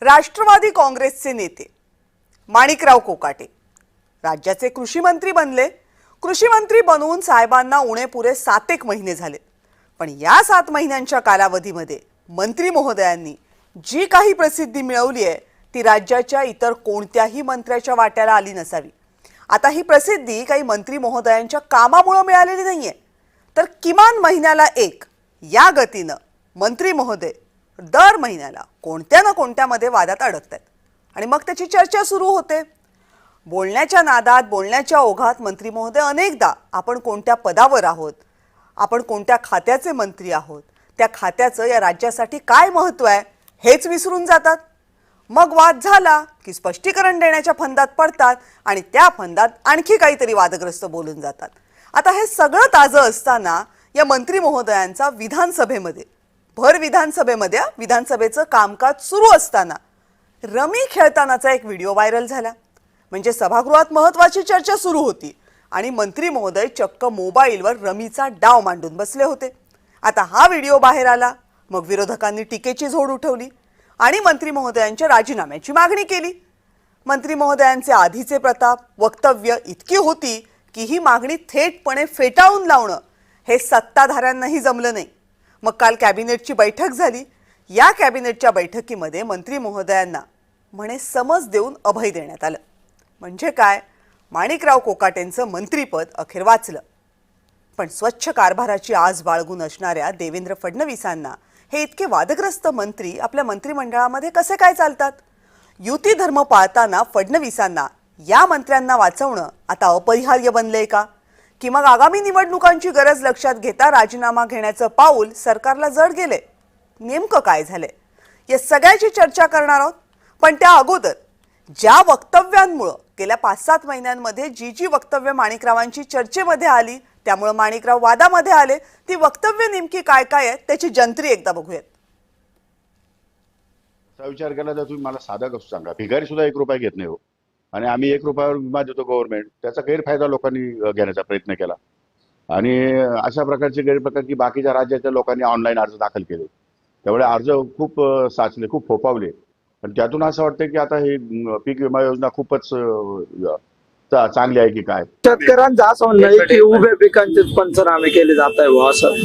राष्ट्रवादी काँग्रेसचे नेते माणिकराव कोकाटे राज्याचे कृषी मंत्री बनले। कृषी मंत्री बनवून साहेबांना उणे पुरे 7 महिने झाले, पण या 7 महिन्यांच्या कालावधीमध्ये मंत्री महोदयांनी जी काही प्रसिद्धी मिळवली आहे ती राज्याच्या इतर कोणत्याही मंत्र्याच्या वाट्याला आली नसावी। आता ही प्रसिद्धी काही मंत्री महोदयांच्या कामामुळे मिळालेली नाहीये, तर किमान महिन्याला एक या गतीनं मंत्री महोदय दर महिन्याला कोणत्या ना कोणत्यामध्ये वादात अडकतात आणि मग त्याची चर्चा सुरू होते। बोलण्याच्या नादात, बोलण्याच्या ओघात मंत्री महोदय अनेकदा आपण कोणत्या पदावर आहोत, आपण कोणत्या खात्याचे मंत्री आहोत, त्या खात्याचं या राज्यासाठी काय महत्त्व आहे हेच विसरून जातात। मग वाद झाला की स्पष्टीकरण देण्याच्या फंदात पडतात आणि त्या फंदात आणखी काहीतरी वादग्रस्त बोलून जातात। आता हे सगळं ताजं असताना या मंत्री महोदयांचा विधानसभेमध्ये भर विधानसभेमध्ये विधानसभेचं कामकाज सुरू असताना रमी खेळतानाचा एक व्हिडिओ व्हायरल झाला। म्हणजे सभागृहात महत्त्वाची चर्चा सुरू होती आणि मंत्री महोदय चक्क मोबाईलवर रमीचा डाव मांडून बसले होते। आता हा व्हिडिओ बाहेर आला, मग विरोधकांनी टीकेची झोड उठवली आणि मंत्री महोदयांच्या राजीनाम्याची मागणी केली। मंत्री महोदयांचे आधीचे प्रताप, वक्तव्य इतकी होती की ही मागणी थेटपणे फेटाळून लावणं हे सत्ताधाऱ्यांनाही जमलं नाही। मग काल कॅबिनेटची बैठक झाली। या कॅबिनेटच्या बैठकीमध्ये मंत्री महोदयांना म्हणे समज देऊन अभय देण्यात आलं। म्हणजे काय, माणिकराव कोकाटेंचं मंत्रीपद अखेर वाचलं। पण स्वच्छ कारभाराची आस बाळगून असणाऱ्या देवेंद्र फडणवीसांना हे इतके वादग्रस्त मंत्री आपल्या मंत्रिमंडळामध्ये कसे काय चालतात? युती धर्म पाळताना फडणवीसांना या मंत्र्यांना वाचवणं आता अपरिहार्य बनलंय का? की मग आगामी निवडणुकांची गरज लक्षात घेता राजीनामा घेण्याचं पाऊल सरकारला जड गेले? नेमकं काय झालंय या सगळ्याची चर्चा करणार आहोत। पण त्या अगोदर ज्या वक्तव्यांमुळे गेल्या 5-7 महिन्यांमध्ये जी वक्तव्य माणिकरावांची चर्चेमध्ये आली, त्यामुळे माणिकराव वादामध्ये आले, ती वक्तव्य नेमकी काय काय आहेत त्याची जंत्री एकदा बघूयात। असा विचार केला तर तुम्ही मला साधा कसं सांगा, भिकारी सुद्धा 1 रुपया घेत नाही हो, आणि आम्ही 1 रुपयावर विमा देतो गव्हर्नमेंट, त्याचा गैरफायदा लोकांनी घेण्याचा प्रयत्न केला आणि अशा प्रकारचे गैरप्रकार की बाकीच्या राज्याच्या लोकांनी ऑनलाईन अर्ज दाखल केले, त्यामुळे अर्ज खूप साचले, खूप फोफावले आणि त्यातून असं वाटतं की आता हे पीक विमा योजना खूपच चांगली आहे की काय। शेतकऱ्यांचं असं म्हणणं आहे की उभ्या पिकांचेच पंचनामे केले जात आहे बुवा असं।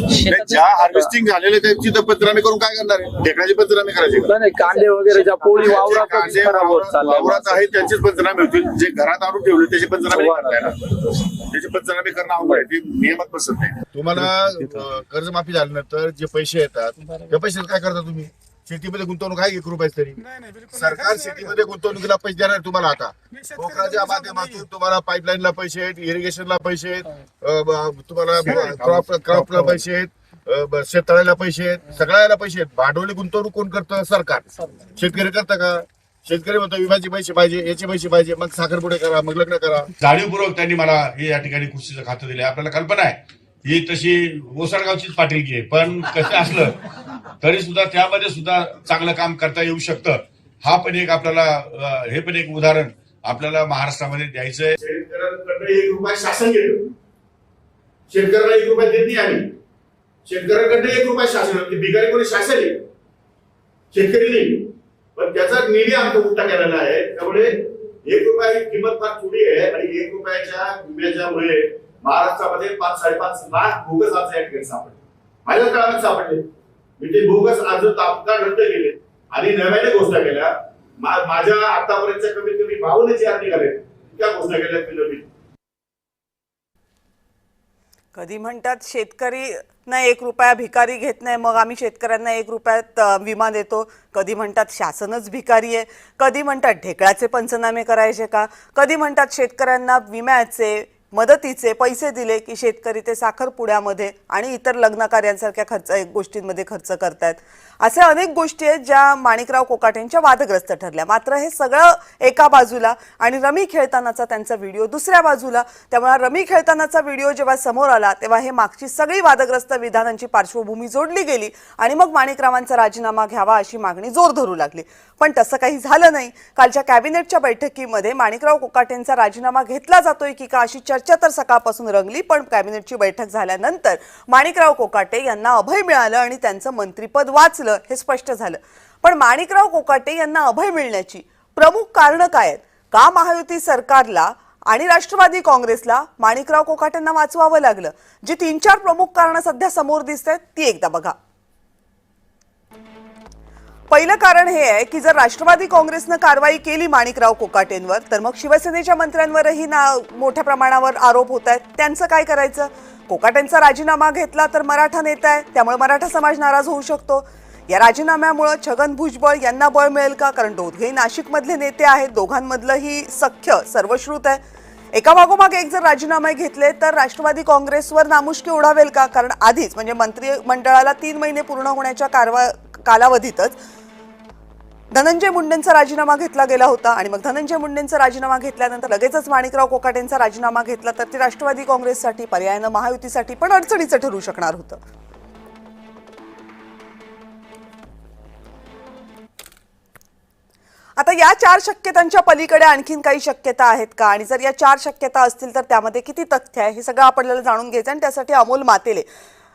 ज्या हार्वेस्टिंग झालेले त्याची तर पंचनामे करून काय करणार आहे? ढेकळाचे पंचनामे करायचे का? नाही, कांदे वगैरे ज्या पोळी वावरात खराब होत चालल्या वावरात आहेत त्यांचेच पंचनामे होतील, जे घरात आणून ठेवले त्याचे पंचनामे त्याचे पंचनामे करणं अवघड आहे, ते नियमात बसत नाही। तुम्हाला कर्जमाफी झाल्यानंतर जे पैसे येतात त्या पैसे काय करता तुम्ही? शेतीमध्ये गुंतवणूक आहे 1 रुपया तरी? सरकार शेतीमध्ये गुंतवणुकीला पैसे देणार तुम्हाला। आता पोखराच्या माध्यमातून तुम्हाला पाईपलाईनला पैसे आहेत, इरिगेशनला पैसे आहेत, तुम्हाला क्रॉपला पैसे आहेत, शेततळ्याला पैसे आहेत, सगळ्याला पैसे आहेत। भांडवली गुंतवणूक कोण करतं? सरकार। शेतकरी करतं का? शेतकरी म्हणतो विम्याचे पैसे पाहिजे, याचे पैसे पाहिजे, मग साखरपुडे करा, मग लग्न करा। जाणीवपूर्वक त्यांनी मला हे या ठिकाणी कुस्तीचं खातं दिलं। आपल्याला कल्पना आहे ही तशी ओसाडगावचीच पाटीलकी आहे, पण कसं असलं तरी सुद्धा त्यामध्ये सुद्धा चांगलं काम करता येऊ शकतं। हा पण एक आपल्याला हे पण एक उदाहरण आपल्याला महाराष्ट्रामध्ये द्यायचंय। शेतकऱ्यांकडे 1 रुपया शासन घेतो, शेतकऱ्याला 1 रुपया देत नाही आम्ही। शेतकऱ्यांकडे 1 रुपया शासन, भिकारी कोणी शासन आहे, शेतकरी नाही, पण त्याचा निधी आमचा उलटा केलेला आहे। त्यामुळे 1 रुपया ही किंमत फार थोडी आहे आणि 1 रुपयाच्या विम्याच्यामुळे महाराष्ट्रामध्ये 5-5.5 लाख बोगस अर्ज या ठिकाणी सापडले, माझ्या काळात सापडले। मी ते बोगस अर्ज तात्काळ रद्द केले आणि नव्याने घोषणा केल्या। माझ्या आतापर्यंत कमीत कमी 52 जे अर्ज निघाले त्या घोषणा केल्या नवीन। कधी म्हणतात शेतकरी ना 1 रुपया भिकारी घेत नाही, मग आम्ही शेतकऱ्यांना 1 रुपयात विमा देतो। कधी म्हणतात शासनच भिकारी आहे, कधी म्हणतात ढेकळाचे पंचनामे करायचे का, कधी म्हणतात शेतकऱ्यांना विम्याचे मदतीचे पैसे दिले की शेतकरी ते साखरपुड्यामध्ये आणि इतर लग्न कार्यांसारख्या गोष्टींमध्ये खर्च करतात। असे अनेक गोष्टी आहेत ज्या माणिकराव कोकाटेंच्या वादग्रस्त ठरल्या। मात्र हे सगळं एका बाजूला आणि रमी खेळतानाचा त्यांचा व्हिडिओ दुसऱ्या बाजूला, त्यामुळे रमी खेळतानाचा व्हिडिओ जेव्हा समोर आला तेव्हा हे मागची सगळी वादग्रस्त विधानांची पार्श्वभूमी जोडली गेली आणि मग माणिकरावांचा राजीनामा घ्यावा अशी मागणी जोर धरू लागली। पण तसं काही झालं नाही। कालच्या कॅबिनेटच्या बैठकीमध्ये माणिकराव कोकाटेंचा राजीनामा घेतला जातोय की का अशी चर्चा तर सकाळपासून रंगली, पण कॅबिनेटची बैठक झाल्यानंतर माणिकराव कोकाटे यांना अभय मिळालं आणि त्यांचं मंत्रिपद वाचलं हे स्पष्ट झालं। पण माणिकराव कोकाटे यांना अभय मिळण्याची प्रमुख कारणं काय आहेत? का महायुती सरकारला आणि राष्ट्रवादी काँग्रेसला माणिकराव कोकाटेंना वाचवावं लागलं? जी 3-4 प्रमुख कारणं सध्या समोर दिसत आहेत ती एकदा बघा. पहिलं कारण हे आहे की जर राष्ट्रवादी काँग्रेसनं कारवाई केली माणिकराव कोकाटेंवर तर मग शिवसेनेच्या मंत्र्यांवरही मोठ्या प्रमाणावर आरोप होत आहेत. त्यांचं काय करायचं? कोकाटेंचा राजीनामा घेतला तर मराठा नेता आहे, त्यामुळे मराठा समाज नाराज होऊ शकतो. या राजीनाम्यामुळे छगन भुजबळ यांना बळ मिळेल का? कारण दोघेही नाशिकमधले नेते आहेत, दोघांमधलंही सख्य सर्वश्रुत आहे. एकामागोमाग एक जर राजीनामे घेतले तर राष्ट्रवादी काँग्रेसवर नामुष्की ओढावेल का? कारण आधीच म्हणजे मंत्रिमंडळाला 3 महिने पूर्ण होण्याच्या कालावधीतच धनंजय मुंडेंचा राजीनामा घेतला गेला होता आणि मग धनंजय मुंडेंचा राजीनामा घेतल्यानंतर लगेचच माणिकराव कोकाटेंचा राजीनामा घेतला तर ते राष्ट्रवादी काँग्रेससाठी पर्यायानं महायुतीसाठी पण अडचणीचं ठरू शकणार होतं. आता या 4 शक्यतांच्या पलीकडे आणखीन काही शक्यता आहेत का? आणि जर या 4 शक्यता असतील तर त्यामध्ये किती तथ्य आहे हे सगळं आपल्याला जाणून घ्यायचं आणि त्यासाठी अमोल मातेले,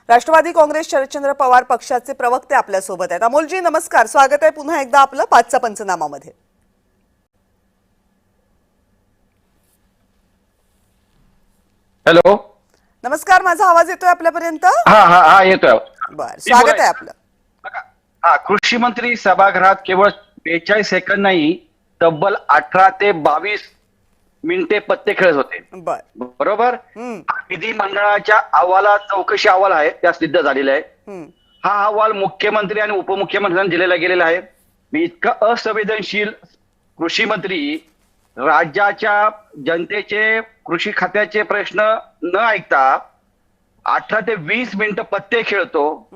राष्ट्रवादी काँग्रेस शरदचंद्र पवार पक्षाचे प्रवक्ते आपल्यासोबत आहेत. अमोलजी नमस्कार, स्वागत आहे पुन्हा एकदा आपलं 5चा पंचनामामध्ये. हॅलो, नमस्कार, माझा आवाज येतोय आपल्यापर्यंत? हा येतोय. बर, स्वागत आहे आपलं. कृषी मंत्री सभागृहात केवळ 42 सेकंद नाही, तब्बल 18 ते 22 मिनिटे पत्ते खेळत होते. बर, बरोबर. विधिमंडळाच्या अहवालात चौकशी अहवाल आहे, त्या सिद्ध झालेला आहे. हा अहवाल मुख्यमंत्री आणि उपमुख्यमंत्र्यांना दिलेला गेलेला आहे. मी इतका असंवेदनशील कृषी मंत्री राज्याच्या जनतेचे कृषी खात्याचे प्रश्न न ऐकता 18 ते 20 मिनिटं पत्ते खेळतो,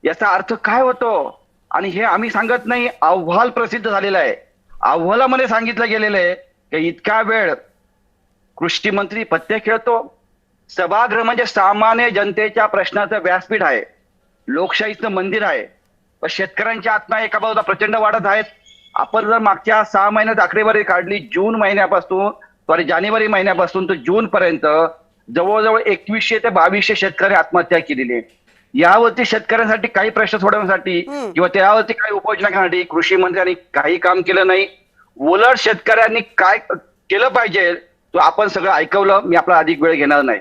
याचा अर्थ काय होतो? आणि हे आम्ही सांगत नाही, अहवाल प्रसिद्ध झालेला आहे. अहवालामध्ये सांगितलं गेलेलं आहे की इतका वेळ कृषी मंत्री पत्ते खेळतो. सभागृह म्हणजे सामान्य जनतेच्या प्रश्नाचं व्यासपीठ आहे, लोकशाहीचं मंदिर आहे. पण शेतकऱ्यांच्या आत्मा एका बाजूला प्रचंड वाढत आहेत. आपण जर मागच्या 6 महिन्यात आकडेवारी काढली, जानेवारी महिन्यापासून तर जून पर्यंत जवळजवळ 2100 ते 2200 शेतकरी आत्महत्या केलेली आहे. यावरती शेतकऱ्यांसाठी काही प्रश्न सोडवण्यासाठी किंवा त्यावरती काही उपाययोजना करण्यासाठी कृषी मंत्र्यांनी काही काम केलं नाही. उलट शेतकऱ्यांनी काय केलं पाहिजे तो आपण सगळं ऐकवलं. मी आपला अधिक वेळ घेणार नाही.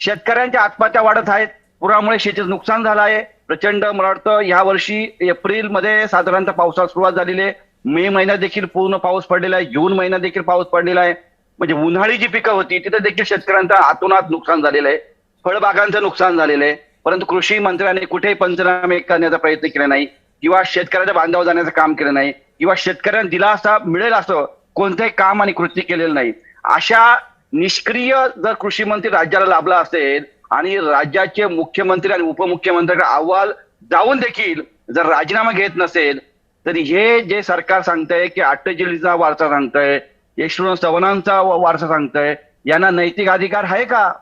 शेतकऱ्यांच्या आत्महत्या वाढत आहेत. पुरामुळे शेतीचं नुकसान झालं आहे प्रचंड. मला वाटतं या वर्षी एप्रिलमध्ये साधारणतः पावसाला सुरुवात झालेली आहे. मे महिन्यात देखील पूर्ण पाऊस पडलेला आहे. जून महिन्यात देखील पाऊस पडलेला आहे. म्हणजे उन्हाळी जी पिकं होती तिथे देखील शेतकऱ्यांचं आतोनात नुकसान झालेलं आहे. फळबागांचं नुकसान झालेलं आहे. परंतु कृषी मंत्र्यांनी कुठेही पंचनामे करण्याचा प्रयत्न केला नाही किंवा शेतकऱ्याच्या बांधावर जाण्याचं काम केलं नाही किंवा शेतकऱ्यांना दिलासा मिळेल असं कोणतंही काम आणि कृती केलेलं नाही. अशा निष्क्रिय जर कृषी मंत्री राज्याला लाभला असेल आणि राज्याचे मुख्यमंत्री आणि उपमुख्यमंत्र्यांचा अहवाल जाऊन देखील जर राजीनामा घेत नसेल तर हे जे सरकार सांगतंय की अट्टचिलीचा वारसा सांगतंय, यशवंत चव्हाणांचा वारसा सांगतंय, यांना नैतिक अधिकार आहे का?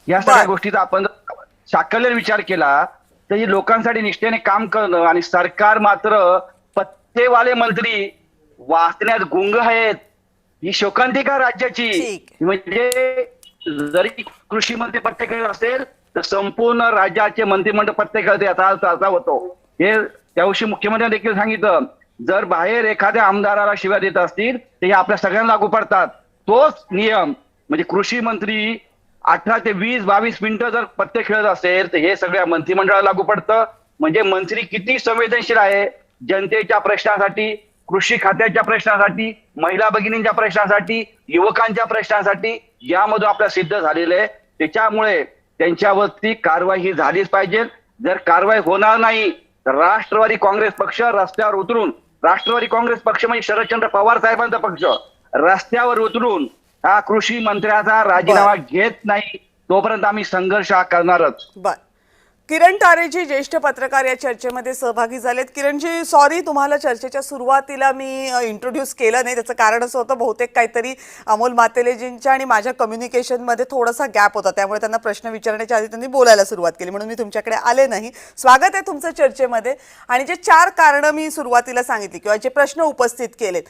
या सगळ्या गोष्टीचा आपण साकल्याने विचार केला तर ही लोकांसाठी निष्ठेने काम करणं आणि सरकार मात्र पत्तेवाले मंत्री वाचण्यात गुंग आहेत. ही शोकांतिका राज्याची. म्हणजे जरी कृषी मंत्री पत्ते खेळत असेल तर संपूर्ण राज्याचे मंत्रिमंडळ पत्ते खेळते याचा अर्थ असा होतो. हे त्याविषयी मुख्यमंत्र्यांनी देखील सांगितलं, जर बाहेर एखाद्या आमदाराला शिव्या देत असतील तर हे आपल्या सगळ्यांना लागू पडतात. तोच नियम म्हणजे कृषी मंत्री 18 ते 20-22 मिनिटं जर पत्ते खेळत असेल तर हे सगळ्या मंत्रिमंडळाला लागू पडतं. म्हणजे मंत्री किती संवेदनशील आहे जनतेच्या प्रश्नासाठी, कृषी खात्याच्या प्रश्नासाठी, महिला भगिनींच्या प्रश्नासाठी, युवकांच्या प्रश्नासाठी. यामधून आपल्याला सिद्ध झालेलं आहे. त्याच्यामुळे त्यांच्यावरती कारवाई ही झालीच पाहिजे. जर कारवाई होणार नाही तर राष्ट्रवादी काँग्रेस पक्ष रस्त्यावर उतरून, राष्ट्रवादी काँग्रेस पक्ष म्हणजे शरदचंद्र पवार साहेबांचा पक्ष, रस्त्यावर उतरून हा कृषी मंत्र्याचा राजीनामा घेत नाही तोपर्यंत आम्ही संघर्ष करणारच. बर, किरण तारेजी ज्येष्ठ पत्रकार या चर्चेमध्ये सहभागी झालेत. किरणजी, सॉरी तुम्हाला चर्चेच्या सुरुवातीला मी इंट्रोड्यूस केलं नाही. त्याचं कारण असं होतं, बहुतेक काहीतरी अमोल मातेलेजींच्या आणि माझ्या कम्युनिकेशनमध्ये थोडासा गॅप होता, त्यामुळे त्यांना प्रश्न विचारण्याच्या आधी त्यांनी बोलायला सुरुवात केली, म्हणून मी तुमच्याकडे आले नाही. स्वागत आहे तुमचं चर्चेमध्ये. आणि जे 4 कारणं मी सुरुवातीला सांगितली किंवा जे प्रश्न उपस्थित केलेत,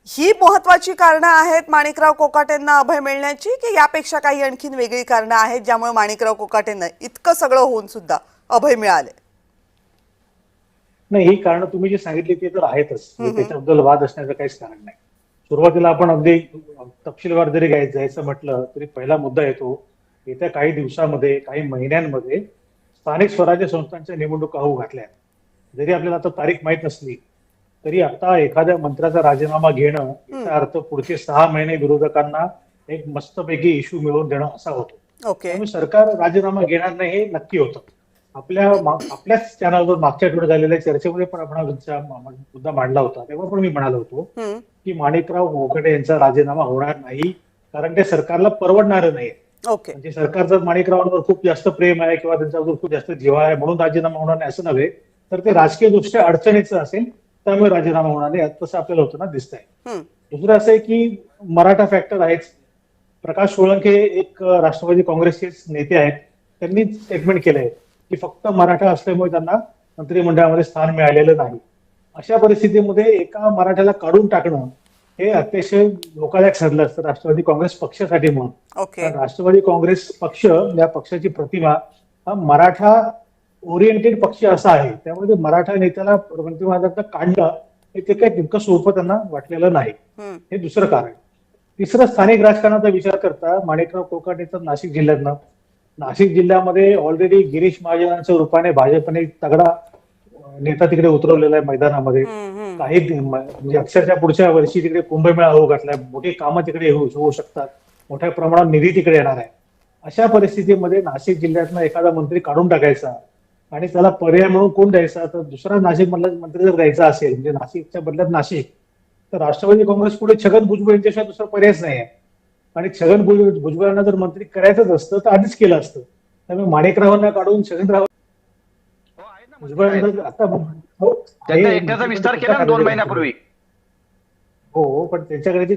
ही महत्वाची कारणं आहेत माणिकराव कोकाटेंना अभय मिळण्याची, की यापेक्षा काही आणखीन वेगळी कारणं आहेत ज्यामुळे माणिकराव कोकाटेंना इतकं सगळं होऊन सुद्धा अभय मिळाले? नाही, ही कारण तुम्ही जी सांगितली ती तर आहेतच. त्याच्याबद्दल वाद असण्याचं काहीच कारण नाही. सुरुवातीला आपण अगदी तपशीलवार जरी जायचं म्हटलं तरी पहिला मुद्दा येतो, येत्या काही दिवसामध्ये, काही महिन्यांमध्ये स्थानिक स्वराज्य संस्थांच्या निवडणुका होऊ घातल्या. जरी आपल्याला आता तारीख माहीत नसली तरी आता एखाद्या मंत्र्याचा राजीनामा घेणं याचा अर्थ पुढचे 6 महिने विरोधकांना एक मस्तपैकी इश्यू मिळवून देणं असा होतो. ओके. त्यामुळे सरकार राजीनामा घेणार नाही हे नक्की होतं. आपल्याच चॅनलवर मागच्या आठवड्यात झालेल्या चर्चेमध्ये पण आपण हा मुद्दा मांडला होता. तेव्हा पण मी म्हणालो होतो की माणिकराव कोकाटे यांचा राजीनामा होणार नाही, कारण ते सरकारला परवडणार नाही. ओके. म्हणजे सरकारचं माणिकरावांवर खूप जास्त प्रेम आहे किंवा त्यांच्यावर खूप जास्त जिव्हाळा आहे म्हणून राजीनामा होणार नाही असं नव्हे, तर ते राजकीय दृष्ट्या अडचणीचं असेल त्यामुळे राजीनामा होणार नाही तसं आपल्याला होताना दिसतंय. दुसरं असं आहे की मराठा फॅक्टर आहेच. प्रकाश सोळंके एक राष्ट्रवादी काँग्रेसचे नेते आहेत, त्यांनी स्टेटमेंट केलंय की फक्त मराठा असल्यामुळे त्यांना मंत्रिमंडळामध्ये स्थान मिळालेलं नाही. अशा परिस्थितीमध्ये एका मराठ्याला काढून टाकणं हे अतिशय धोकादायक ठरलं असतं राष्ट्रवादी काँग्रेस पक्षासाठी म्हणून. ओके. राष्ट्रवादी काँग्रेस पक्ष, या पक्षाची प्रतिमा हा मराठा ओरिएंटेड पक्ष असा आहे, त्यामुळे मराठा नेत्याला मंत्रिमंडळात काढणं हे ते काही तितकं सोपं त्यांना वाटलेलं नाही. हे दुसरं कारण. तिसरं, स्थानिक राजकारणाचा विचार करता माणिकराव कोकाटे तर नाशिक जिल्ह्यामध्ये ऑलरेडी गिरीश महाजनांच्या रूपाने भाजपने तगडा नेता तिकडे उतरवलेला आहे मैदानामध्ये. काही म्हणजे अक्षरशः पुढच्या वर्षी तिकडे कुंभमेळा होऊ घातलाय, मोठी कामं तिकडे होऊ शकतात, मोठ्या प्रमाणात निधी तिकडे येणार आहे. अशा परिस्थितीमध्ये नाशिक जिल्ह्यातनं एखादा मंत्री काढून टाकायचा आणि त्याला पर्याय म्हणून कोण द्यायचा, तर दुसरा नाशिक मधला मंत्री जर द्यायचा असेल, म्हणजे नाशिकच्या बदल्यात नाशिक, तर राष्ट्रवादी काँग्रेस पुढे छगन भुजबळ यांच्याशिवाय दुसरा पर्यायच नाही आहे. आणि छगन भुजबळांना जर मंत्री करायचंच असतं तर आधीच केलं असतं. त्यामुळे माणिकरावांना काढून छगनराव भुजबळांना आता त्यांना एकट्याचा विस्तार केला ना 2 महिन्यापूर्वी. हो, पण त्यांच्याकडे जे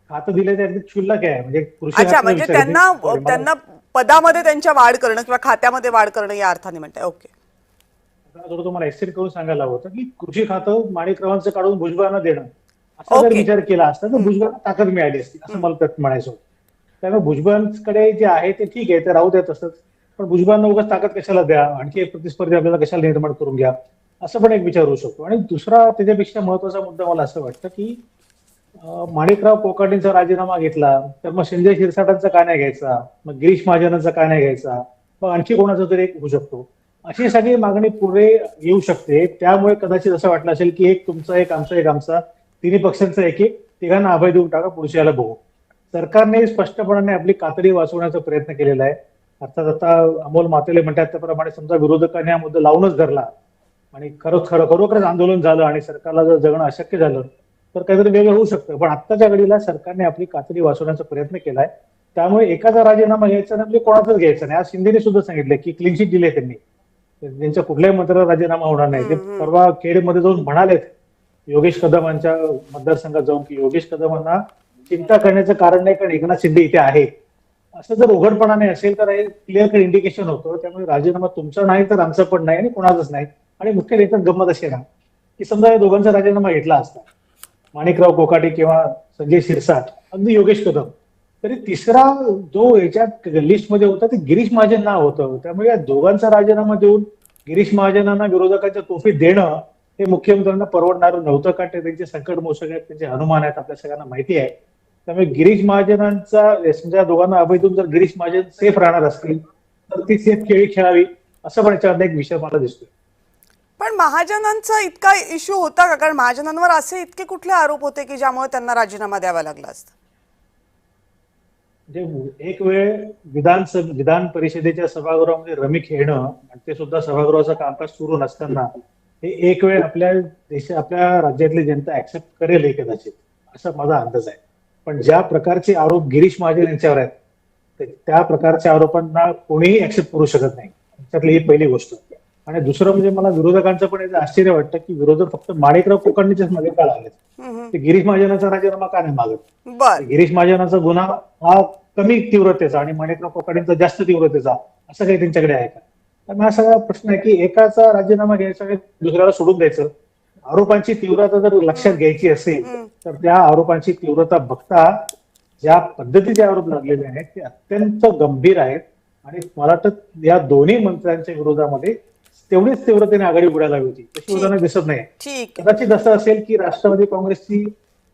खातं दिले ते अगदी क्षुल्लक आहे. म्हणजे कृषी अच्छा, खात्याला म्हणजे विचारायचं. त्यांना पदामध्ये त्यांच्या वाढ करणं किंवा खात्यामध्ये वाढ करणं या अर्थाने म्हणताय. ओके. आता तुम्हाला एक्सटेंड करून सांगायला होतं की कृषी खातं माणिकरावांचं काढून भुजबळांना देणं असा जर ओके. विचार केला असता तर भुजबळांना ताकद मिळाली असती असं मला त्यात म्हणायचं होतं. त्यामुळे भुजबळांकडे जे आहे ते ठीक आहे, ते राहू द्या तसंच, पण भुजबळांना उगाच ताकद कशाला द्या, आणखी एक प्रतिस्पर्धी आपल्याला कशाला निर्माण करून घ्या, असं पण एक विचार होऊ शकतो. आणि दुसरा त्याच्यापेक्षा महत्वाचा मुद्दा मला असं वाटतं की माणिकराव कोकाटेंचा राजीनामा घेतला तर मग संजय शिरसाटांचा का नाही घ्यायचा, मग गिरीश महाजनांचा का नाही घ्यायचा, मग आणखी कोणाचा तरी एक होऊ शकतो. अशी सगळी मागणी पुढे येऊ शकते. त्यामुळे कदाचित असं वाटलं असेल की एक तुमचा एक आमचा तिन्ही पक्षांचा एक तिघांना अभय देऊन टाका, पुढच्या याला बघू. सरकारने स्पष्टपणाने आपली कातडी वाचवण्याचा प्रयत्न केलेला आहे. अर्थात आता अमोल मातेले म्हणतात त्याप्रमाणे समजा विरोधकांनी हा मुद्दा लावूनच धरला आणि खरोखरच आंदोलन झालं आणि सरकारला जर जगणं अशक्य झालं तर काहीतरी वेगळं होऊ शकतं. पण आत्ताच्या घडीला सरकारने आपली कातडी वाचवण्याचा प्रयत्न केलाय. त्यामुळे एकाचा राजीनामा घ्यायचा नाही, म्हणजे कोणाचाच घ्यायचा नाही. आज शिंदेने सुद्धा सांगितलं की क्लीन शीट दिली त्यांनी, त्यांच्या कुठल्याही मंत्र्याला राजीनामा होणार नाही. ते परवा खेडमध्ये जाऊन म्हणालेत योगेश कदमांच्या मतदारसंघात जाऊन की योगेश कदमांना चिंता करण्याचं कारण नाही, कारण एकनाथ शिंदे इथे आहे. असं जर उघडपणाने असेल तर हे क्लिअर कट इंडिकेशन होतं. त्यामुळे राजीनामा तुमचा नाही तर आमचा पण नाही आणि कोणाचाच नाही. आणि मुख्य याच्यात गंमत अशी ना की समजा या दोघांचा राजीनामा घेतला असता, माणिकराव कोकाटे किंवा संजय शिरसाट, अगदी योगेश कदम, तरी तिसरा जो याच्यात लिस्टमध्ये होता ते गिरीश महाजन नाव होतं. त्यामुळे या दोघांचा राजीनामा देऊन गिरीश महाजनांना विरोधकांच्या तोफीत देणं हे मुख्यमंत्र्यांना परवडणारं नव्हतं, कारण ते त्यांचे संकट मोसक आहेत, त्यांचे हनुमान आहेत, आपल्या सगळ्यांना माहिती आहे. त्यामुळे गिरीश महाजनांचा समजा दोघांना अभय देऊन जर गिरीश महाजन सेफ राहणार असतील तर ती सेफ खेळी खेळावी, असं पण याच्यावर एक विषय मला दिसतोय. पण महाजनांचा इतका इश्यू होता का? कारण महाजनांवर असे इतके कुठले आरोप होते की ज्यामुळे त्यांना राजीनामा द्यावा लागला असता? म्हणजे एक वेळ विधान परिषदेच्या सभागृहामध्ये रमी खेळणं आणि ते सुद्धा सभागृहाचं कामकाज सुरू नसताना हे एक वेळ आपल्या राज्यातली जनता ऍक्सेप्ट करेल कदाचित, असा माझा अंदाज आहे. पण ज्या प्रकारचे आरोप गिरीश महाजन यांच्यावर आहेत त्या प्रकारच्या आरोपांना कोणीही ऍक्सेप्ट करू शकत नाही. त्यातली ही पहिली गोष्ट. आणि दुसरं म्हणजे मला विरोधकांचं पण याचं आश्चर्य वाटतं की विरोधक फक्त माणिकराव कोकाटेंच्याच मध्ये का लागलेत, ते गिरीश महाजनाचा राजीनामा का नाही मागत. गिरीश महाजनाचा गुन्हा हा कमी तीव्रतेचा आणि माणिकराव कोकाटेंचा जास्त तीव्रतेचा, असं काही त्यांच्याकडे आहे का? त्यामुळे हा सगळा प्रश्न आहे की एकाचा राजीनामा घ्यायचा आणि दुसऱ्याला सोडून द्यायचं. आरोपांची तीव्रता जर लक्षात घ्यायची असेल तर त्या आरोपांची तीव्रता बघता ज्या पद्धतीचे आरोप लागलेले आहेत ते अत्यंत गंभीर आहेत. आणि मला वाटतं या दोन्ही मंत्र्यांच्या विरोधामध्ये तेवढीच तीव्रतेने आघाडी उघडायला हवी होती, तशी उदाहरणं दिसत नाही. ठीक आहे. कदाचित असं असेल की राष्ट्रवादी काँग्रेसची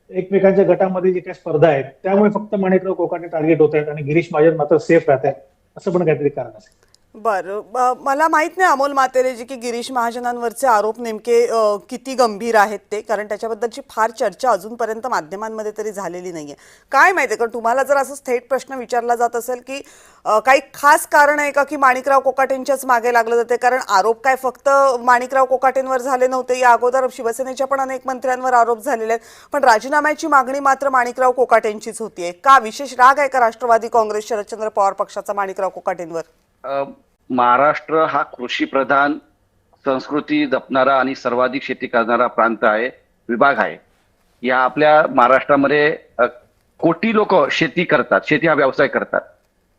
एकमेकांच्या गटामध्ये जी काही स्पर्धा आहे त्यामुळे फक्त माणिकराव कोकाटे टार्गेट होत आहेत आणि गिरीश महाजन मात्र सेफ राहत आहेत, असं पण काहीतरी कारण असेल. बरं, मला माहित नाही अमोल म्हातेरेजी की गिरीश महाजनांवरचे आरोप नेमके किती गंभीर आहेत ते, कारण त्याच्याबद्दलची फार चर्चा अजूनपर्यंत माध्यमांमध्ये तरी झालेली नाहीये. काय माहितीये, कारण तुम्हाला जर असं थेट प्रश्न विचारला जात असेल की काही खास कारण आहे का की माणिकराव कोकाटेंच्याच मागे लागलं जाते, कारण आरोप काय फक्त माणिकराव कोकाटेंवर झाले नव्हते, या अगोदर शिवसेनेच्या पण अनेक मंत्र्यांवर आरोप झालेले आहेत, पण राजीनाम्याची मागणी मात्र माणिकराव कोकाटेंचीच होतीये. का विशेष राग आहे का राष्ट्रवादी काँग्रेस शरदचंद्र पवार पक्षाचा माणिकराव कोकाटेंवर? महाराष्ट्र हा कृषी प्रधान, संस्कृती जपणारा आणि सर्वाधिक शेती करणारा प्रांत आहे, विभाग आहे. या आपल्या महाराष्ट्रामध्ये कोटी लोक शेती करतात, शेती हा व्यवसाय करतात.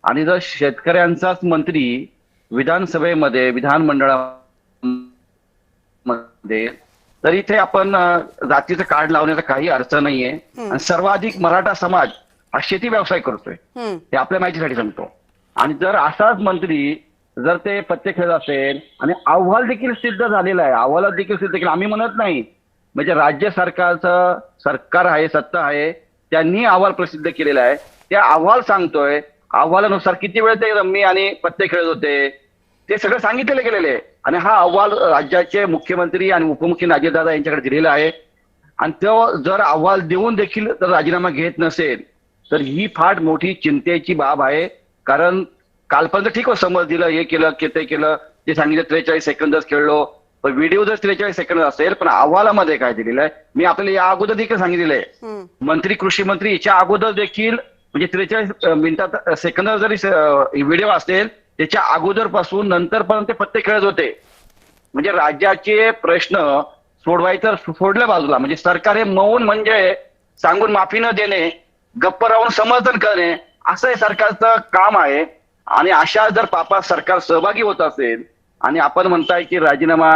आणि जर शेतकऱ्यांचाच मंत्री विधानसभेमध्ये, विधानमंडळामध्ये, तर इथे आपण जातीचं कार्ड लावण्याचा काही अर्थ नाहीये. आणि सर्वाधिक मराठा समाज हा शेती व्यवसाय करतोय, हे आपल्या माहितीसाठी सांगतो. आणि जर असाच मंत्री जर ते पत्ते खेळत असेल, आणि अहवाल देखील सिद्ध झालेला आहे, अहवालात देखील सिद्ध केलं, आम्ही म्हणत नाही, म्हणजे राज्य सरकारचं सरकार आहे, सत्ता आहे, त्यांनी अहवाल प्रसिद्ध केलेला आहे, त्या अहवाल सांगतोय, अहवालानुसार किती वेळ ते रम्मी आणि पत्ते खेळत होते ते सगळं सांगितलेलं गेलेलं आहे. आणि हा अहवाल राज्याचे मुख्यमंत्री आणि उपमुख्यमंत्री अजितदादा यांच्याकडे दिलेला आहे. आणि तो जर अहवाल देऊन देखील जर राजीनामा घेत नसेल तर ही फार मोठी चिंतेची बाब आहे. कारण कालपर्यंत ठीक हो, समज दिलं, हे केलं, ते केलं, ते सांगितलं 43 सेकंदच खेळलो, पण व्हिडिओ जर 43 सेकंद असेल, पण अहवालामध्ये काय दिलेलं आहे, मी आपल्याला या अगोदर देखील सांगितलेलं आहे, मंत्री, कृषी मंत्री याच्या अगोदर देखील, म्हणजे 43 मिनिटात सेकंद जरी व्हिडिओ असेल त्याच्या अगोदर पासून नंतरपर्यंत ते पत्ते खेळत होते. म्हणजे राज्याचे प्रश्न सोडवायचं सोडलं बाजूला, म्हणजे सरकार हे मौन म्हणजे सांगून माफी न देणे, गप्प राहून समर्थन करणे, असं हे सरकारचं काम आहे. आणि अशा जर पापात सरकार सहभागी होत असेल, आणि आपण म्हणताय की राजीनामा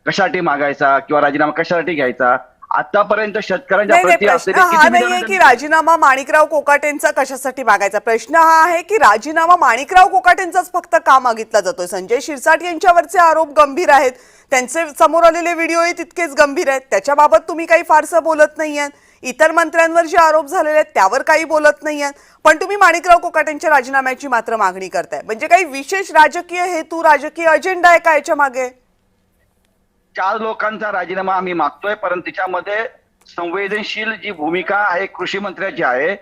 कशासाठी मागायचा किंवा राजीनामा कशासाठी घ्यायचा, आतापर्यंत शेतकऱ्यांच्या प्रति प्रश्न हा नाहीये की राजीनामा माणिकराव कोकाटेंचा कशासाठी मागायचा, प्रश्न हा आहे की राजीनामा माणिकराव कोकाटेंचाच फक्त का मागितला जातोय. संजय शिरसाट यांच्यावरचे आरोप गंभीर आहेत, त्यांचे समोर आलेले व्हिडिओही तितकेच गंभीर आहेत, त्याच्याबाबत तुम्ही काही फारसं बोलत नाहीये. इतर मंत्र्यांवर जे आरोप झालेले आहेत त्यावर काही बोलत नाहीये, पण तुम्ही माणिकराव कोकाटेंच्या राजीनाम्याची मात्र मागणी करताय. म्हणजे काही विशेष राजकीय हेतू, राजकीय अजेंडा आहे का याच्या मागे? 4 लोकांचा राजीनामा आम्ही मागतोय, परंतु त्याच्यामध्ये संवेदनशील जी भूमिका आहे कृषी मंत्र्याची आहे.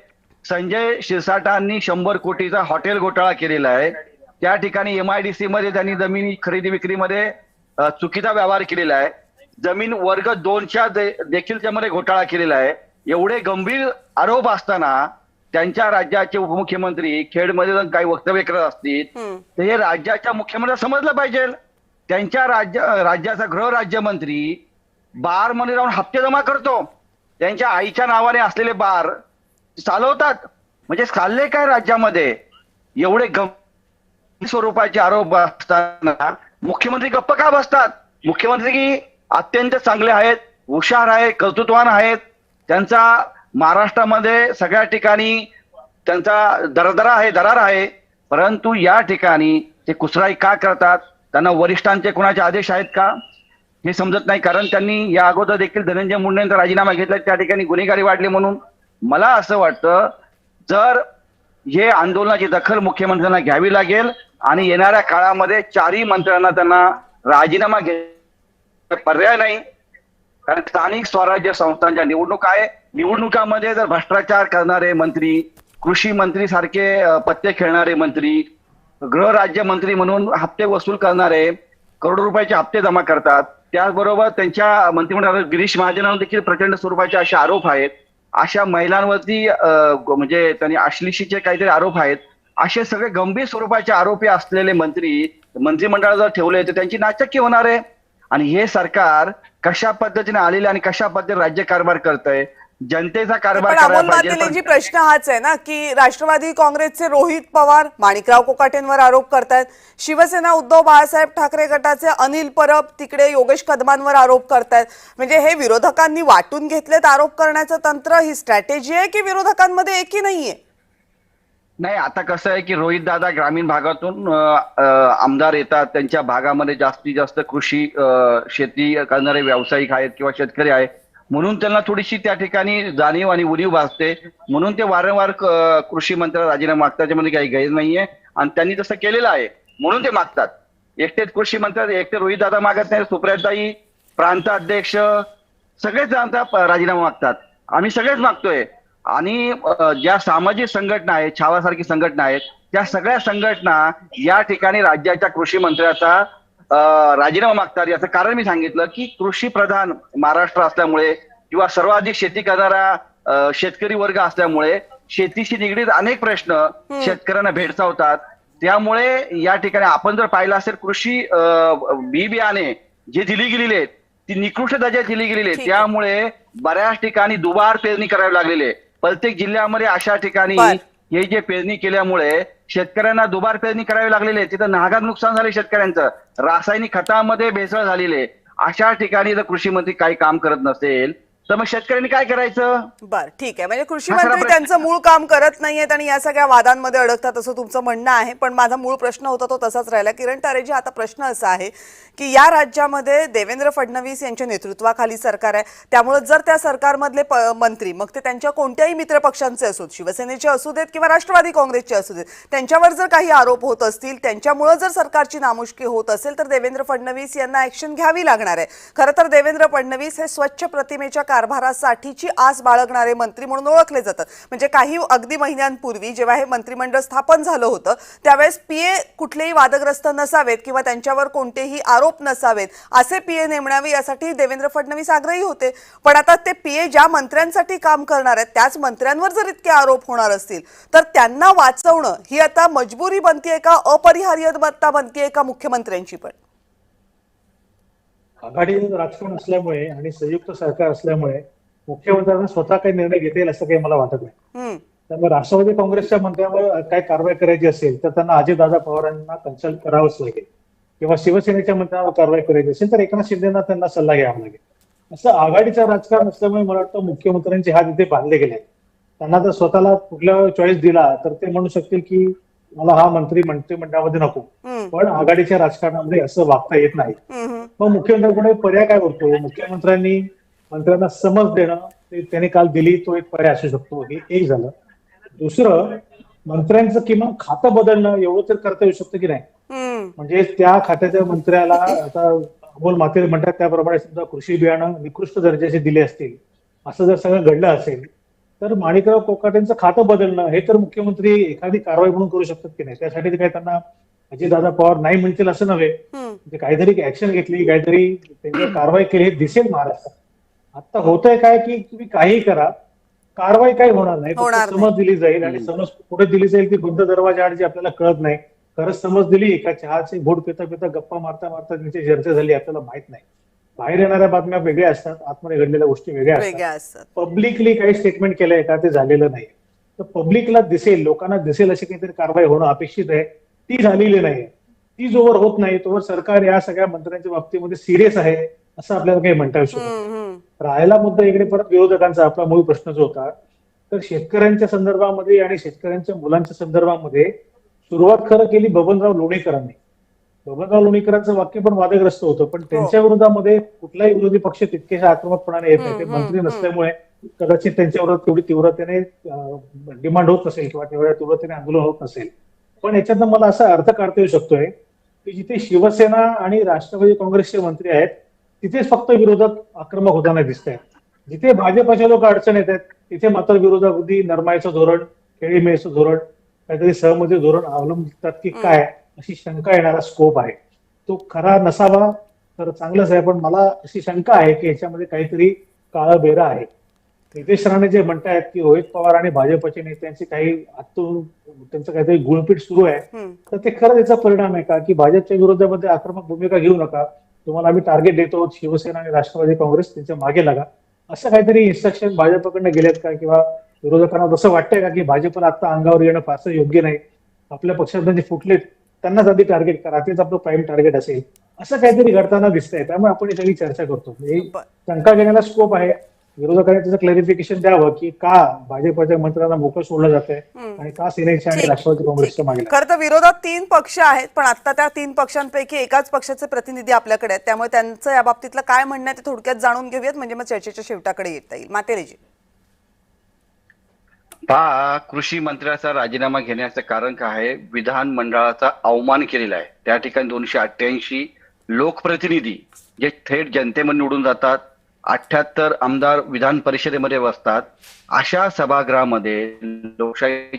संजय शिरसाटांनी 100 कोटीचा हॉटेल घोटाळा केलेला आहे, त्या ठिकाणी MIDC मध्ये त्यांनी जमिनी खरेदी विक्रीमध्ये चुकीचा व्यवहार केलेला आहे, जमीन वर्ग 2च्या देखील त्यामध्ये घोटाळा केलेला आहे. एवढे गंभीर आरोप असताना त्यांच्या राज्याचे उपमुख्यमंत्री खेडमध्ये जर काही वक्तव्य करत असतील तर हे राज्याच्या मुख्यमंत्र्यांना समजलं पाहिजे. त्यांच्या राज्याचा गृहराज्यमंत्री बार मध्ये जाऊन हप्ते जमा करतो, त्यांच्या आईच्या नावाने असलेले बार चालवतात. म्हणजे चालले काय राज्यामध्ये, एवढे गंभीर स्वरूपाचे आरोप असताना मुख्यमंत्री गप्प का बसतात? मुख्यमंत्री की अत्यंत चांगले आहेत, हुशार आहेत, कर्तृत्वान आहेत, त्यांचा महाराष्ट्रामध्ये सगळ्या ठिकाणी त्यांचा दरार आहे, परंतु या ठिकाणी ते कुचराई का करतात? त्यांना वरिष्ठांचे कोणाचे आदेश आहेत का हे समजत नाही. कारण त्यांनी या अगोदर देखील धनंजय मुंडेंचा राजीनामा घेतला, त्या ठिकाणी गुन्हेगारी वाढली. म्हणून मला असं वाटतं जर हे आंदोलनाची दखल मुख्यमंत्र्यांना घ्यावी लागेल आणि येणाऱ्या काळामध्ये 4ही मंत्र्यांना त्यांना राजीनामा घ्यायचा पर्याय नाही. कारण स्थानिक स्वराज्य संस्थांच्या निवडणूक आहे, निवडणुकामध्ये जर भ्रष्टाचार करणारे मंत्री, कृषी मंत्री सारखे पत्ते खेळणारे मंत्री, गृहराज्यमंत्री म्हणून हप्ते वसूल करणारे, करोडो रुपयाचे हप्ते जमा करतात, त्याचबरोबर त्यांच्या मंत्रिमंडळात गिरीश महाजनांवर देखील प्रचंड स्वरूपाचे असे आरोप आहेत, अशा महिलांवरती म्हणजे त्यांनी अश्लीषेचे काहीतरी आरोप आहेत, असे सगळे गंभीर स्वरूपाचे आरोपी असलेले मंत्री मंत्रिमंडळात जर ठेवले तर त्यांची नाचक्की होणार आहे. आणि हे सरकार कशा पद्धतीने आलेले आणि कशा पद्धतीने राज्य कारभार करतंय, जनतेचा कारभार करायला पाहिजे. प्रश्न हाच आहे ना की राष्ट्रवादी काँग्रेसचे रोहित पवार माणिकराव कोकाटेंवर आरोप करतायत, शिवसेना उद्धव बाळासाहेब ठाकरे गटाचे अनिल परब तिकडे योगेश कदमांवर आरोप करतायत. म्हणजे हे विरोधकांनी वाटून घेतलेत आरोप करण्याचं तंत्र, ही स्ट्रॅटेजी आहे की विरोधकांमध्ये एकही नाहीये? नाही, आता कसं आहे की रोहित दादा ग्रामीण भागातून आमदार येतात, त्यांच्या भागामध्ये जास्तीत जास्त कृषी शेती करणारे व्यावसायिक आहेत किंवा शेतकरी आहेत, म्हणून त्यांना थोडीशी त्या ठिकाणी जाणीव आणि उणीव भासते, म्हणून ते वारंवार कृषी मंत्र्याला राजीनामा मागतात. त्याच्यामध्ये काही गैर नाहीये आणि त्यांनी तसं केलेलं आहे म्हणून ते मागतात. एकटेच कृषी मंत्री, एकटे रोहित दादा मागत नाही, सुप्रियाताई, प्रांत अध्यक्ष सगळेच राजीनामा मागतात. आम्ही सगळेच मागतोय. आणि ज्या सामाजिक संघटना आहेत, छावासारखी संघटना आहेत, त्या सगळ्या संघटना या ठिकाणी राज्याच्या कृषी मंत्र्याचा राजीनामा मागतात. याचं कारण मी सांगितलं की कृषी प्रधान महाराष्ट्र असल्यामुळे किंवा सर्वाधिक शेती करणारा शेतकरी वर्ग असल्यामुळे शेतीशी निगडीत अनेक प्रश्न शेतकऱ्यांना भेडसावतात. त्यामुळे या ठिकाणी आपण जर पाहिलं असेल कृषी बी बियाणे जे दिली गेलेली आहेत ती निकृष्ट दर्जाची दिली गेलेली आहे. त्यामुळे बऱ्याच ठिकाणी दुबार पेरणी करावी लागलेली आहे. प्रत्येक जिल्ह्यामध्ये अशा ठिकाणी हे जे पेरणी केल्यामुळे शेतकऱ्यांना दुबार पेरणी करावी लागलेली आहे. तिथं नाहक नुकसान झाले शेतकऱ्यांचं. रासायनिक खतामध्ये भेसळ झालेली आहे. अशा ठिकाणी जर कृषी मंत्री काही काम करत नसेल तर मग शेतकऱ्यांनी काय करायचं? बर, ठीक आहे. म्हणजे कृषी मंत्री त्यांचं मूळ काम करत नाहीयेत आणि या सगळ्या वादांमध्ये अडकतात असं तुमचं म्हणणं आहे. पण माझा मूळ प्रश्न होता तो तसाच राहिला. किरण तारेजी, आता प्रश्न असा आहे की या राज्यामध्ये देवेंद्र फडणवीस यांच्या नेतृत्वाखाली सरकार आहे. त्यामुळे जर त्या सरकारमधले मंत्री, मग ते त्यांच्या कोणत्याही मित्र पक्षांचे असोत, शिवसेनेचे असू देत किंवा राष्ट्रवादी काँग्रेसचे असू देत, त्यांच्यावर जर काही आरोप होत असतील, त्यांच्यामुळे जर सरकारची नामुष्की होत असेल तर देवेंद्र फडणवीस यांना ऍक्शन घ्यावी लागणार आहे. खरं तर देवेंद्र फडणवीस हे स्वच्छ प्रतिमेच्या कारभारासाठीची आस बाळगणारे मंत्री म्हणून ओळखले जातात. म्हणजे काही अगदी महिन्यांपूर्वी जेव्हा हे मंत्रिमंडळ स्थापन झालं होतं त्यावेळेस पीए कुठलेही वादग्रस्त नसावेत किंवा त्यांच्यावर कोणतेही आरोप नसावेत असे पीए नेमणावे यासाठी देवेंद्र फडणवीस आग्रही होते. पण आता ते पीए ज्या मंत्र्यांसाठी काम करणार आहेत त्याच मंत्र्यांवर जर इतके आरोप होणार असतील तर त्यांना वाचवणं ही आता मजबुरी बनतेय का, अपरिहार्यता बनतेय का मुख्यमंत्र्यांची? पण आघाडी राजकारण असल्यामुळे आणि संयुक्त सरकार असल्यामुळे मुख्यमंत्र्यांना स्वतः काही निर्णय घेता येईल असं काही मला वाटत नाही. त्यामुळे राष्ट्रवादी काँग्रेसच्या मंत्र्यांवर काय कारवाई करायची असेल तर त्यांना अजितदादा पवारांना कन्सल्ट करावंच लागेल किंवा शिवसेनेच्या मंत्र्यांवर कारवाई करायची असेल तर एकनाथ शिंदेना त्यांना सल्ला घ्यावा लागेल. असं आघाडीचं राजकारण असल्यामुळे मला वाटतं मुख्यमंत्र्यांचे हात इथे बांधले गेले आहेत. त्यांना जर स्वतःला कुठला चॉईस दिला तर ते म्हणू शकतील की मला हा मंत्रिमंडळामध्ये नको, पण आघाडीच्या राजकारणामध्ये असं वागता येत नाही. मग मुख्यमंत्र्यांकडे पर्याय काय करतो? मंत्र्यांना समज देणं, त्यांनी काल दिली तो एक पर्याय असू शकतो. हे एक झालं. दुसरं, मंत्र्यांचं किमान खातं बदलणं एवढं तर करता येऊ शकतं की नाही. म्हणजे त्या खात्याच्या मंत्र्याला आता अमोल मातेरे म्हणतात त्याप्रमाणे सुद्धा कृषी बियाणं निकृष्ट दर्जाचे दिले असतील, असं जर सगळं घडलं असेल तर माणिकराव कोकाटेंचं खातं बदलणं हे तर मुख्यमंत्री एखादी कारवाई म्हणून करू शकतात की नाही. त्यासाठी काय त्यांना अजितदादा पवार नाही म्हणतील असं नव्हे. म्हणजे काहीतरी ऍक्शन घेतली, काहीतरी त्यांच्यावर कारवाई केली हे दिसेल महाराष्ट्रात. आता होतंय काय की तुम्ही काही करा, कारवाई काही होणार नाही. समज दिली जाईल आणि समज कुठे दिली जाईल ती बंद दरवाजा आड जी आपल्याला कळत नाही. खरंच समज दिली एका चहाचे घोट पिता पिता गप्पा मारता मारता त्यांची चर्चा झाली आपल्याला माहित नाही. बाहेर येणाऱ्या बातम्या वेगळ्या असतात, आतमध्ये घडलेल्या गोष्टी वेगळ्या असतात. पब्लिकली काही स्टेटमेंट केलंय का ते झालेलं नाही. तर पब्लिकला दिसेल, लोकांना दिसेल अशी काहीतरी कारवाई होणं अपेक्षित आहे. ती झालेली नाही. ती जोवर होत नाही तोवर सरकार या सगळ्या मंत्र्यांच्या बाबतीमध्ये सिरियस आहे असं आपल्याला काही म्हणता येऊ शकत. राहायला मुद्दा इकडे परत विरोधकांचा आपला मूळ प्रश्न जो होता तर शेतकऱ्यांच्या संदर्भामध्ये आणि शेतकऱ्यांच्या मुलांच्या संदर्भामध्ये सुरुवात खरं केली बबनराव लोणीकरांनी. बबनराव लोणीकरांचं वाक्य पण वादग्रस्त होतं, पण त्यांच्या विरोधामध्ये कुठलाही विरोधी पक्ष तितकेशा आक्रमकपणाने येत नाही. ते मंत्री नसल्यामुळे कदाचित त्यांच्यावर तेवढी तीव्रतेने डिमांड होत नसेल किंवा तेवढ्या तीव्रतेने आंदोलन होत नसेल. पण याच्यातनं मला असा अर्थ काढता येऊ शकतोय की जिथे शिवसेना आणि राष्ट्रवादी काँग्रेसचे मंत्री आहेत तिथेच फक्त विरोधक आक्रमक होताना दिसत आहेत. जिथे भाजपचे लोक अडचण येत आहेत तिथे मात्र विरोधक अगदी नरमायचं धोरण, खेळीमेळीचं धोरण, काहीतरी सहमती धोरण अवलंबतात की काय अशी शंका येणारा स्कोप आहे. तो खरा नसावा तर चांगलंच आहे, पण मला अशी शंका आहे की याच्यामध्ये काहीतरी काळं बेरा आहे. नितेश राणे जे म्हणतायत की रोहित पवार आणि भाजपच्या नेत्यांची काही आतून त्यांचं काहीतरी गुळपीट सुरू आहे, तर ते खरं याचा परिणाम आहे का की भाजपच्या विरोधामध्ये आक्रमक भूमिका घेऊ नका, तुम्हाला आम्ही टार्गेट देतो, शिवसेना आणि राष्ट्रवादी काँग्रेस त्यांच्या मागे लागा, असं काहीतरी इन्स्ट्रक्शन भाजपकडनं गेलेत का? किंवा विरोधकांना तसं वाटतंय का की भाजपला आता अंगावर येणं फारसं योग्य नाही, आपल्या पक्षात जे फुटलेत त्यांनाच आधी टार्गेट करा, तेच आपलं प्राईम टार्गेट असेल, असं काहीतरी घडताना दिसतंय. त्यामुळे आपण ही सगळी चर्चा करतो. शंका घेण्याला स्कोप आहे, विरोधकांनी त्याचं क्लॅरिफिकेशन द्यावं की का भाजपच्या मंत्र्यांना मोकळं सोडलं जातंय आणि का सेनेच्या आणि ठीक, राष्ट्रवादी काँग्रेसच्या मागे खरं तर विरोधात 3 पक्ष आहेत, पण आता त्या 3 पक्षांपैकी एकाच पक्षाचे प्रतिनिधी आपल्याकडे आहेत, त्यामुळे त्यांचं या बाबतीतलं काय म्हणणं आहे ते थोडक्यात जाणून घेऊयात, म्हणजे मग चर्चेच्या शेवटाकडे येता येईल. मातेरेजी. कृषी मंत्र्याचा राजीनामा घेण्याचं कारण काय आहे? विधानमंडळाचा अवमान केलेला आहे. त्या ठिकाणी 288 लोकप्रतिनिधी जे थेट जनतेमध्ये निवडून जातात, 78 आमदार विधान परिषदेमध्ये बसतात, अशा सभागृहामध्ये लोकशाही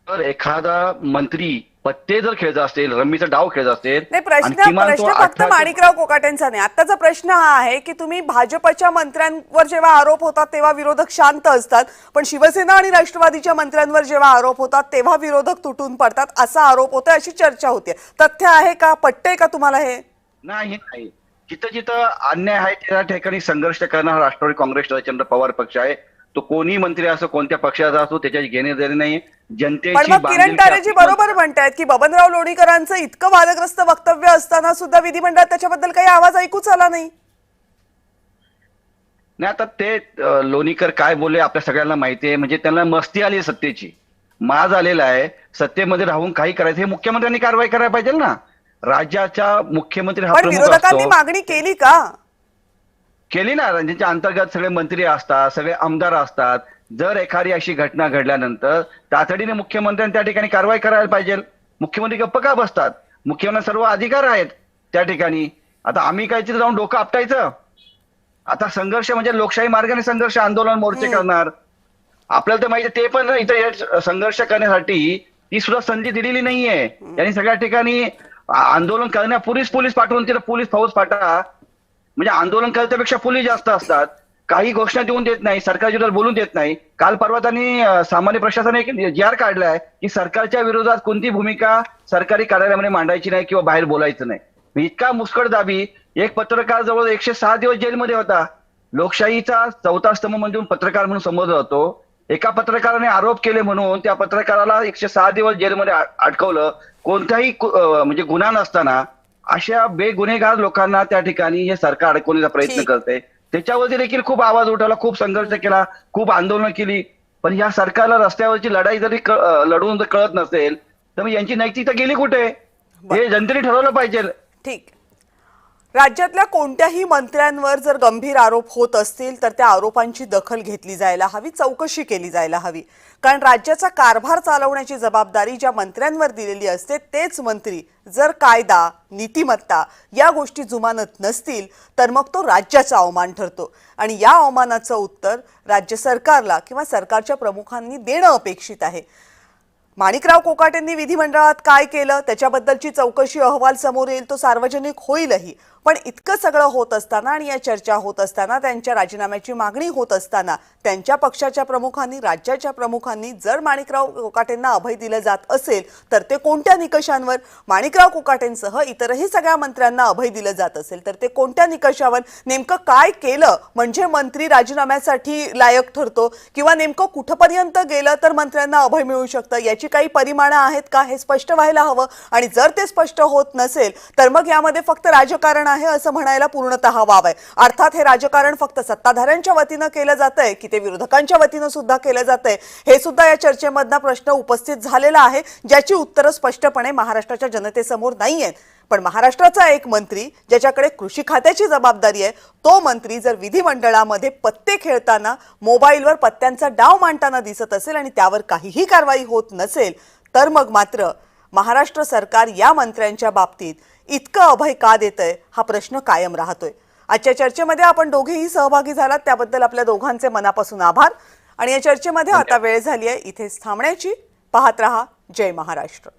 तर एखादा मंत्री पत्ते जर खेळत असेल, रम्मीचा डाव खेळत असेल, नाही, आणि किमान तो प्रश्न फक्त 18 माणिकराव कोकाटेंचा नाही. आत्ताचा प्रश्न हा आहे की तुम्ही भाजपच्या मंत्र्यांवर जेव्हा आरोप होतात तेव्हा विरोधक शांत असतात, पण शिवसेना आणि राष्ट्रवादीच्या मंत्र्यांवर जेव्हा आरोप होतात तेव्हा विरोधक तुटून पडतात, असा आरोप होतोय, अशी चर्चा होते. तथ्य आहे का? पटतंय का तुम्हाला हे? नाही. जिथं जिथं अन्याय आहे त्या ठिकाणी संघर्ष करणारा राष्ट्रवादी काँग्रेस शरदचंद्र पवार पक्ष आहे. तो कोणी मंत्री असो, कोणत्या पक्षाचा असो, त्याच्याशी घेणे देणे नाही. पण जनतेची मग किरण तारेजी बरोबर म्हणतायत की बबनराव लोणीकरांचं इतकं वादग्रस्त वक्तव्य असताना सुद्धा विधिमंडळात त्याच्याबद्दल काही आवाज ऐकूच आला नाही. नाही, आता ते लोणीकर काय बोलले आपल्या सगळ्यांना माहिती आहे. म्हणजे त्यांना मस्ती आली सत्तेची, माज आलेला आहे. सत्तेमध्ये राहून काही करायचं, हे मुख्यमंत्र्यांनी कारवाई करायला पाहिजे ना. राज्याचा मुख्यमंत्री हा पण प्रमुख विरोधकांनी असतो. मागणी केली का? केली ना. ज्यांच्या अंतर्गत सगळे मंत्री असतात, सगळे आमदार असतात. जर एखादी अशी घटना घडल्यानंतर तातडीने मुख्यमंत्र्यांनी त्या ठिकाणी कारवाई करायला पाहिजे. मुख्यमंत्री गप्प का बसतात? मुख्यमंत्री सर्व अधिकार आहेत त्या ठिकाणी. आता आम्ही काय तिथे जाऊन डोकं आपटायचं? आता संघर्ष म्हणजे लोकशाही मार्गाने संघर्ष, आंदोलन, मोर्चे करणार. आपल्याला तर माहिती, ते पण इथे संघर्ष करण्यासाठी ती सुद्धा संधी दिलेली नाहीये. त्यांनी सगळ्या ठिकाणी आंदोलन करण्यापूर्वीच पोलीस पाठवून तिथे पोलीस फौज पाठवा. म्हणजे आंदोलन करण्यापेक्षा पोलीस जास्त असतात. काही घोषणा देऊन देत नाही, सरकारच्या विरोधात बोलून देत नाही. काल परवा त्यांनी सामान्य प्रशासनाने एक जी आर काढलाय की सरकारच्या विरोधात कोणती भूमिका सरकारी कार्यालयामध्ये मांडायची नाही किंवा बाहेर बोलायचं नाही. इतका मुस्कट दाबी. एक पत्रकार जवळ 106 दिवस जेलमध्ये होता. लोकशाहीचा 4था स्तंभ म्हणजे पत्रकार म्हणून संबोधला जातो. एका पत्रकाराने आरोप केले म्हणून त्या पत्रकाराला 106 दिवस जेलमध्ये अडकवलं. कोणताही म्हणजे गुन्हा नसताना अशा बेगुन्हेगार लोकांना त्या ठिकाणी हे सरकार अडकवण्याचा प्रयत्न करते. त्याच्यावरती देखील खूप आवाज उठवला, खूप संघर्ष केला, खूप आंदोलन केली. पण या सरकारला रस्त्यावरची लढाई जरी लढवून जर कळत नसेल तर मग यांची नैतिकता गेली कुठे? हे जनतेने ठरवलं पाहिजे. ठीक. राज्यातल्या कोणत्याही मंत्र्यांवर जर गंभीर आरोप होत असतील तर त्या आरोपांची दखल घेतली जायला हवी, चौकशी केली जायला हवी. कारण राज्याचा कारभार चालवण्याची जबाबदारी ज्या मंत्र्यांवर दिलेली असते तेच मंत्री जर कायदा, नीतिमत्ता या गोष्टी जुमानत नसतील तर मग तो राज्याचा अवमान ठरतो. आणि या अवमानाचं उत्तर राज्य सरकारला किंवा सरकारच्या प्रमुखांनी देणं अपेक्षित आहे. माणिकराव कोकाटेंनी विधिमंडळात काय केलं त्याच्याबद्दलची चौकशी अहवाल समोर येईल, तो सार्वजनिक होईलही. पण इतकं सगळं होत असताना आणि या चर्चा होत असताना, त्यांच्या राजीनाम्याची मागणी होत असताना त्यांच्या पक्षाच्या प्रमुखांनी, राज्याच्या प्रमुखांनी जर माणिकराव कोकाटेंना अभय दिलं जात असेल तर ते कोणत्या निकषांवर? माणिकराव कोकाटेंसह इतरही सगळ्या मंत्र्यांना अभय दिलं जात असेल तर ते कोणत्या निकषावर? नेमकं काय केलं म्हणजे मंत्री राजीनाम्यासाठी लायक ठरतो किंवा नेमकं कुठपर्यंत गेलं तर मंत्र्यांना अभय मिळू शकतं, याची काही परिमाणं आहेत का? हे स्पष्ट व्हायला हवं. आणि जर ते स्पष्ट होत नसेल तर मग यामध्ये फक्त राजकारण आहे असं म्हणायला पूर्णतः वाव आहे. अर्थात हे राजकारण फक्त सत्ताधाऱ्यांच्या वतीनं केलं जातंय की ते विरोधकांच्या वतीनं सुद्धा केलं जातंय, हे सुद्धा या चर्चेमधला प्रश्न उपस्थित झालेला आहे, ज्याची उत्तरं स्पष्टपणे महाराष्ट्राच्या जनतेसमोर नाही आहेत. पण महाराष्ट्राचा एक मंत्री ज्याच्याकडे कृषी खात्याची जबाबदारी आहे, तो मंत्री जर विधिमंडळामध्ये पत्ते खेळताना, मोबाईलवर पत्त्यांचा डाव मांडताना दिसत असेल आणि त्यावर काहीही कारवाई होत नसेल तर मग मात्र महाराष्ट्र सरकार या मंत्र्यांच्या बाबतीत इतकं अभय का देतंय हा प्रश्न कायम राहतोय. आजच्या चर्चेमध्ये आपण दोघेही सहभागी झालात त्याबद्दल आपल्या दोघांचे मनापासून आभार. आणि या चर्चेमध्ये आता वेळ झाली आहे इथेच थांबण्याची. पाहत रहा जय महाराष्ट्र.